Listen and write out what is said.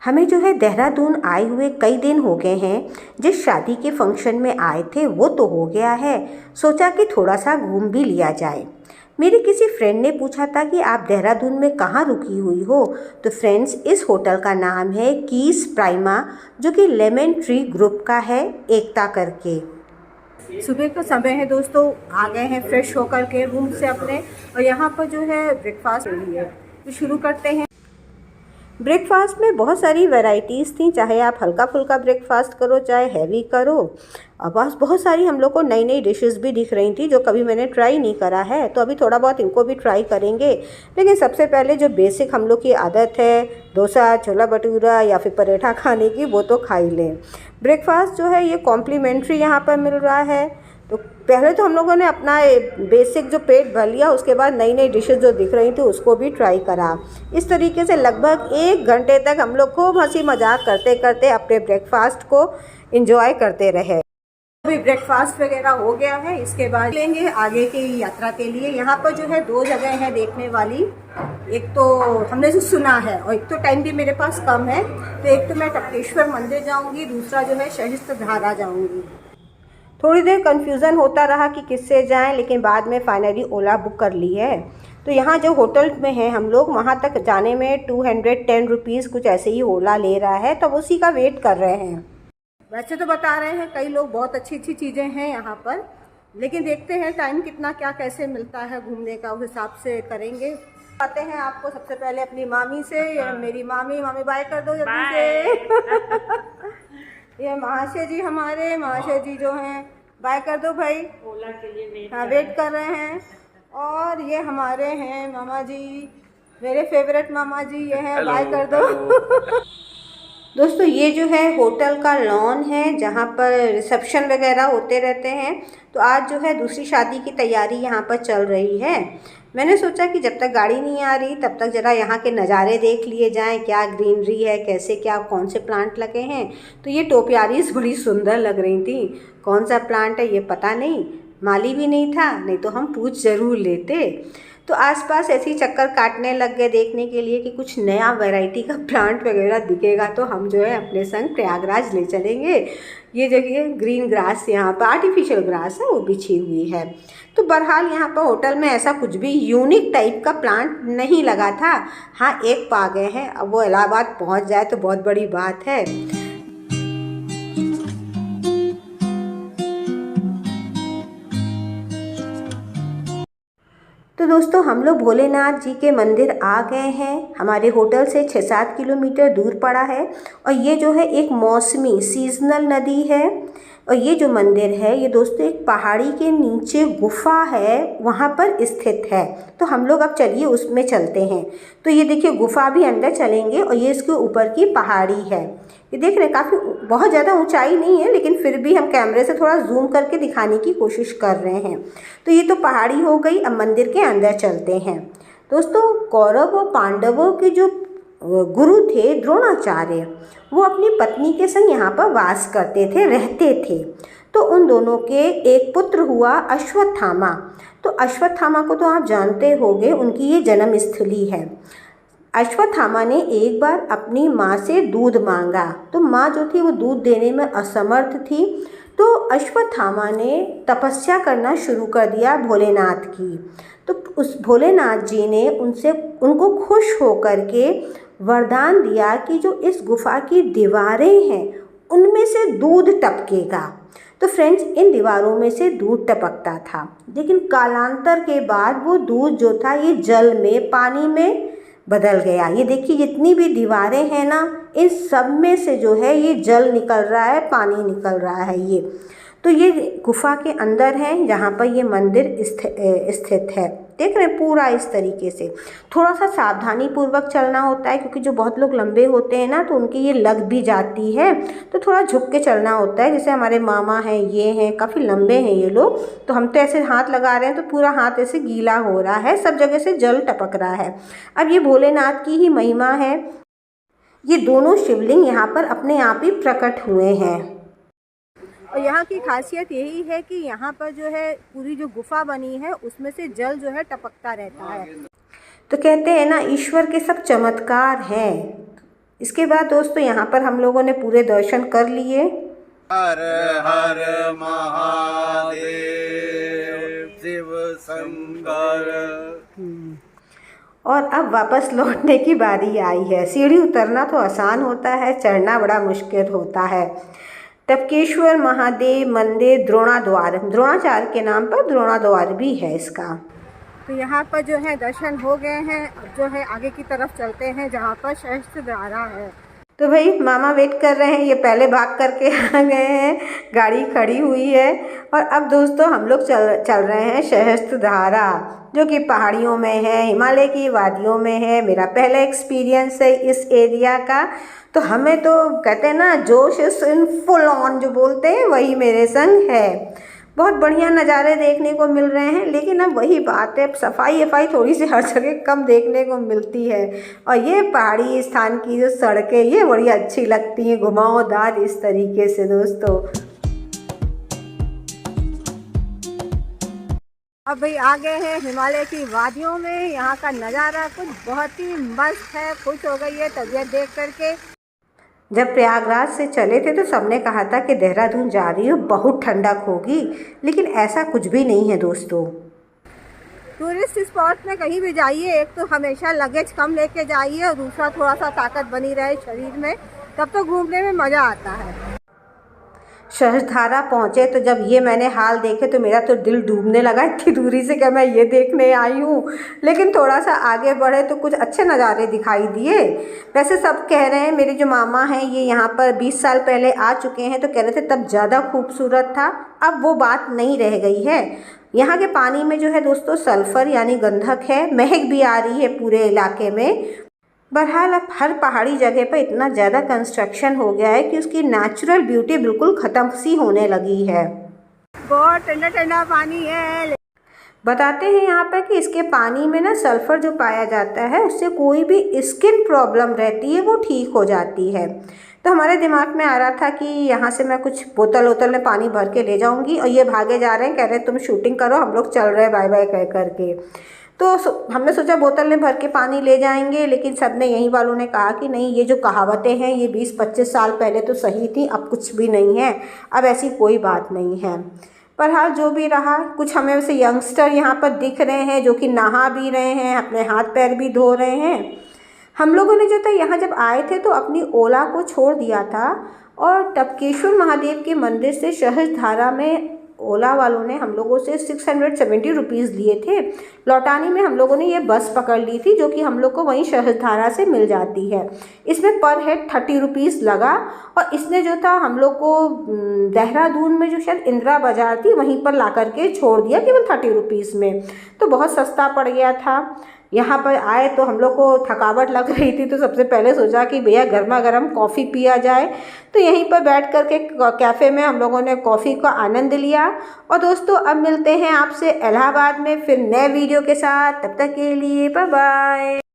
हमें जो है देहरादून आए हुए कई दिन हो गए हैं। जिस शादी के फंक्शन में आए थे वो तो हो गया है, सोचा कि थोड़ा सा घूम भी लिया जाए। मेरी किसी फ्रेंड ने पूछा था कि आप देहरादून में कहाँ रुकी हुई हो, तो फ्रेंड्स इस होटल का नाम है कीस प्राइमा, जो कि लेमन ट्री ग्रुप का है, एकता करके। सुबह का समय है दोस्तों, आ गए हैं फ्रेश होकर के रूम से अपने, और यहाँ पर जो है ब्रेकफास्ट हुई है, तो शुरू करते हैं। ब्रेकफास्ट में बहुत सारी वैरायटीज़ थी, चाहे आप हल्का फुल्का ब्रेकफास्ट करो चाहे हैवी करो। अब बस बहुत सारी हम लोग को नई नई डिशेस भी दिख रही थी जो कभी मैंने ट्राई नहीं करा है, तो अभी थोड़ा बहुत इनको भी ट्राई करेंगे। लेकिन सबसे पहले जो बेसिक हम लोग की आदत है, डोसा, छोला भटूरा या फिर पराठा खाने की, वो तो खा ही लें। ब्रेकफास्ट जो है ये कॉम्प्लीमेंट्री यहाँ पर मिल रहा है। तो पहले तो हम लोगों ने अपना बेसिक जो पेट भर लिया, उसके बाद नई नई डिशेस जो दिख रही थी उसको भी ट्राई करा। इस तरीके से लगभग 1 घंटे तक हम लोग खूब हंसी मजाक करते करते अपने ब्रेकफास्ट को एंजॉय करते रहे। अभी ब्रेकफास्ट वगैरह हो गया है, इसके बाद लेंगे आगे की यात्रा के लिए। यहाँ पर जो है 2 जगह है देखने वाली, एक तो हमने जो सुना है और एक तो टाइम भी मेरे पास कम है, तो एक तो मैं टपकेश्वर मंदिर जाऊँगी, दूसरा जो है सहस्त्रधारा जाऊँगी। थोड़ी देर कन्फ्यूज़न होता रहा कि किससे जाएं, लेकिन बाद में फाइनली ओला बुक कर ली है। तो यहाँ जो होटल में हैं हम लोग, वहाँ तक जाने में 210 रुपीज़ कुछ ऐसे ही ओला ले रहा है, तब उसी का वेट कर रहे हैं। वैसे तो बता रहे हैं कई लोग बहुत अच्छी अच्छी चीज़ें हैं यहाँ पर, लेकिन देखते हैं टाइम कितना क्या कैसे मिलता है घूमने का, उस हिसाब से करेंगे। आते हैं आपको सबसे पहले अपनी मामी से। मेरी मामी बाय कर दो जल्दी से। ये महाशय जी, हमारे महाशय जी जो हैं, बाय कर दो भाई, ओला के लिए वेट कर रहे हैं। और ये हमारे हैं मामा जी, मेरे फेवरेट मामा जी, ये हैं, बाय कर दो। दोस्तों ये जो है होटल का लॉन है जहाँ पर रिसेप्शन वगैरह होते रहते हैं। तो आज जो है दूसरी शादी की तैयारी यहाँ पर चल रही है। मैंने सोचा कि जब तक गाड़ी नहीं आ रही तब तक ज़रा यहाँ के नज़ारे देख लिए जाएं, क्या ग्रीनरी है, कैसे क्या कौन से प्लांट लगे हैं। तो ये टोपियारीज बड़ी सुंदर लग रही थी। कौन सा प्लांट है ये पता नहीं, माली भी नहीं था, नहीं तो हम पूछ ज़रूर लेते। तो आसपास ऐसे ही चक्कर काटने लग गए देखने के लिए कि कुछ नया वैरायटी का प्लांट वगैरह दिखेगा तो हम जो है अपने संग प्रयागराज ले चलेंगे। ये जगह ग्रीन ग्रास, यहाँ पर आर्टिफिशियल ग्रास है वो बिछी हुई है। तो बहरहाल यहाँ पर होटल में ऐसा कुछ भी यूनिक टाइप का प्लांट नहीं लगा था। हाँ, एक पा गए हैं, अब वो इलाहाबाद पहुँच जाए तो बहुत बड़ी बात है। तो दोस्तों हम लोग भोलेनाथ जी के मंदिर आ गए हैं। हमारे होटल से 6-7 किलोमीटर दूर पड़ा है, और ये जो है एक मौसमी सीजनल नदी है। और ये जो मंदिर है ये दोस्तों एक पहाड़ी के नीचे गुफा है, वहाँ पर स्थित है। तो हम लोग अब चलिए उसमें चलते हैं। तो ये देखिए गुफा भी अंदर चलेंगे, और ये इसके ऊपर की पहाड़ी है। ये देख रहे हैं, काफ़ी बहुत ज़्यादा ऊंचाई नहीं है, लेकिन फिर भी हम कैमरे से थोड़ा जूम करके दिखाने की कोशिश कर रहे हैं। तो ये तो पहाड़ी हो गई, अब मंदिर के अंदर चलते हैं। दोस्तों कौरव और पांडवों के जो गुरु थे द्रोणाचार्य, वो अपनी पत्नी के संग यहाँ पर वास करते थे, रहते थे। तो उन दोनों के एक पुत्र हुआ अश्वत्थामा। तो अश्वत्थामा को तो आप जानते होंगे, उनकी ये जन्म स्थली है। अश्वत्थामा ने एक बार अपनी माँ से दूध मांगा, तो माँ जो थी वो दूध देने में असमर्थ थी। तो अश्वत्थामा ने तपस्या करना शुरू कर दिया भोलेनाथ की। तो उस भोलेनाथ जी ने उनको खुश होकर के वरदान दिया कि जो इस गुफा की दीवारें हैं उनमें से दूध टपकेगा। तो फ्रेंड्स इन दीवारों में से दूध टपकता था, लेकिन कालांतर के बाद वो दूध जो था ये जल में, पानी में बदल गया। ये देखिए जितनी भी दीवारें हैं ना, इन सब में से जो है ये जल निकल रहा है, पानी निकल रहा है। ये तो ये गुफा के अंदर है जहाँ पर ये मंदिर स्थित है। देख रहे हैं पूरा इस तरीके से। थोड़ा सा सावधानी पूर्वक चलना होता है, क्योंकि जो बहुत लोग लंबे होते हैं ना तो उनकी ये लग भी जाती है, तो थोड़ा झुक के चलना होता है। जैसे हमारे मामा हैं, ये हैं, काफ़ी लंबे हैं ये लोग, तो हम तो ऐसे हाथ लगा रहे हैं तो पूरा हाथ ऐसे गीला हो रहा है, सब जगह से जल टपक रहा है। अब ये भोलेनाथ की ही महिमा है। ये दोनों शिवलिंग यहाँ पर अपने आप ही प्रकट हुए हैं। और यहाँ की खासियत यही है कि यहाँ पर जो है पूरी जो गुफा बनी है उसमें से जल जो है टपकता रहता है। तो कहते हैं ना ईश्वर के सब चमत्कार हैं। इसके बाद दोस्तों यहाँ पर हम लोगों ने पूरे दर्शन कर लिए। हर हर महादेव शिव शंकर। और अब वापस लौटने की बारी आई है। सीढ़ी उतरना तो आसान होता है, चढ़ना बड़ा मुश्किल होता है। टपकेश्वर महादेव मंदिर द्रोणाद्वार, द्रोणाचार्य के नाम पर द्रोणाद्वार भी है इसका। तो यहाँ पर जो है दर्शन हो गए हैं। अब जो है आगे की तरफ चलते हैं जहाँ पर सहस्त्रधारा है। तो भाई मामा वेट कर रहे हैं, ये पहले भाग करके आ गए हैं, गाड़ी खड़ी हुई है। और अब दोस्तों हम लोग चल रहे हैं सहस्त्रधारा, जो कि पहाड़ियों में है, हिमालय की वादियों में है। मेरा पहला एक्सपीरियंस है इस एरिया का, तो हमें तो कहते हैं ना जोश इज इन फुल ऑन, जो बोलते हैं वही मेरे संग है। बहुत बढ़िया नज़ारे देखने को मिल रहे हैं, लेकिन अब वही बात है, सफाई थोड़ी सी हर जगह कम देखने को मिलती है। और ये पहाड़ी स्थान की जो सड़कें ये बड़ी अच्छी लगती हैं, घुमावदार इस तरीके से दोस्तों। अब भाई आ गए हैं हिमालय की वादियों में। यहाँ का नज़ारा कुछ बहुत ही मस्त है, खुश हो गई है तबीयत देख करके। जब प्रयागराज से चले थे तो सबने कहा था कि देहरादून जा रही हो, बहुत ठंडक होगी, लेकिन ऐसा कुछ भी नहीं है दोस्तों। टूरिस्ट स्पॉट में कहीं भी जाइए, एक तो हमेशा लगेज कम लेके जाइए और दूसरा थोड़ा सा ताकत बनी रहे शरीर में, तब तो घूमने में मज़ा आता है। सहस्त्रधारा पहुँचे तो जब ये मैंने हाल देखे तो मेरा तो दिल डूबने लगा, इतनी दूरी से क्या मैं ये देखने आई हूँ। लेकिन थोड़ा सा आगे बढ़े तो कुछ अच्छे नज़ारे दिखाई दिए। वैसे सब कह रहे हैं, मेरे जो मामा हैं ये यहाँ पर 20 साल पहले आ चुके हैं, तो कह रहे थे तब ज़्यादा खूबसूरत था, अब वो बात नहीं रह गई है। यहाँ के पानी में जो है दोस्तों सल्फ़र यानी गंधक है, महक भी आ रही है पूरे इलाके में। बहरहाल अब हर पहाड़ी जगह पर इतना ज़्यादा कंस्ट्रक्शन हो गया है कि उसकी नेचुरल ब्यूटी बिल्कुल ख़त्म सी होने लगी है। बहुत ठंडा ठंडा पानी है। बताते हैं यहाँ पर कि इसके पानी में ना सल्फ़र जो पाया जाता है उससे कोई भी स्किन प्रॉब्लम रहती है वो ठीक हो जाती है। तो हमारे दिमाग में आ रहा था कि यहाँ से मैं कुछ बोतल में पानी भर के ले जाऊँगी, और ये भागे जा रहे हैं, कह रहे हैं तुम शूटिंग करो, हम लोग चल रहे हैं बाय बाय कह करके। तो हमने सोचा बोतल में भर के पानी ले जाएंगे, लेकिन सब ने यहीं वालों ने कहा कि नहीं, ये जो कहावतें हैं ये 20-25 साल पहले तो सही थी, अब कुछ भी नहीं है, अब ऐसी कोई बात नहीं है। पर हाल जो भी रहा, कुछ हमें वैसे यंगस्टर यहाँ पर दिख रहे हैं जो कि नहा भी रहे हैं, अपने हाथ पैर भी धो रहे हैं। हम लोगों ने जो था यहाँ जब आए थे तो अपनी ओला को छोड़ दिया था, और टपकेश्वर महादेव के मंदिर से सहस्त्रधारा में ओला वालों ने हम लोगों से 670 रुपीज़ लिए थे। लौटाने में हम लोगों ने ये बस पकड़ ली थी जो कि हम लोग को वहीं सहस्त्रधारा से मिल जाती है। इसमें पर हेड 30 रुपीज़ लगा, और इसने जो था हम लोग को देहरादून में जो शायद इंदिरा बाज़ार थी वहीं पर ला करके छोड़ दिया केवल 30 रुपीज़ में, तो बहुत सस्ता पड़ गया था। यहाँ पर आए तो हम लोग को थकावट लग रही थी, तो सबसे पहले सोचा कि भैया गर्मा गर्म कॉफ़ी पिया जाए। तो यहीं पर बैठ कर के कैफ़े में हम लोगों ने कॉफ़ी का आनंद लिया। और दोस्तों अब मिलते हैं आपसे इलाहाबाद में फिर नए वीडियो के साथ, तब तक के लिए बाय बाय।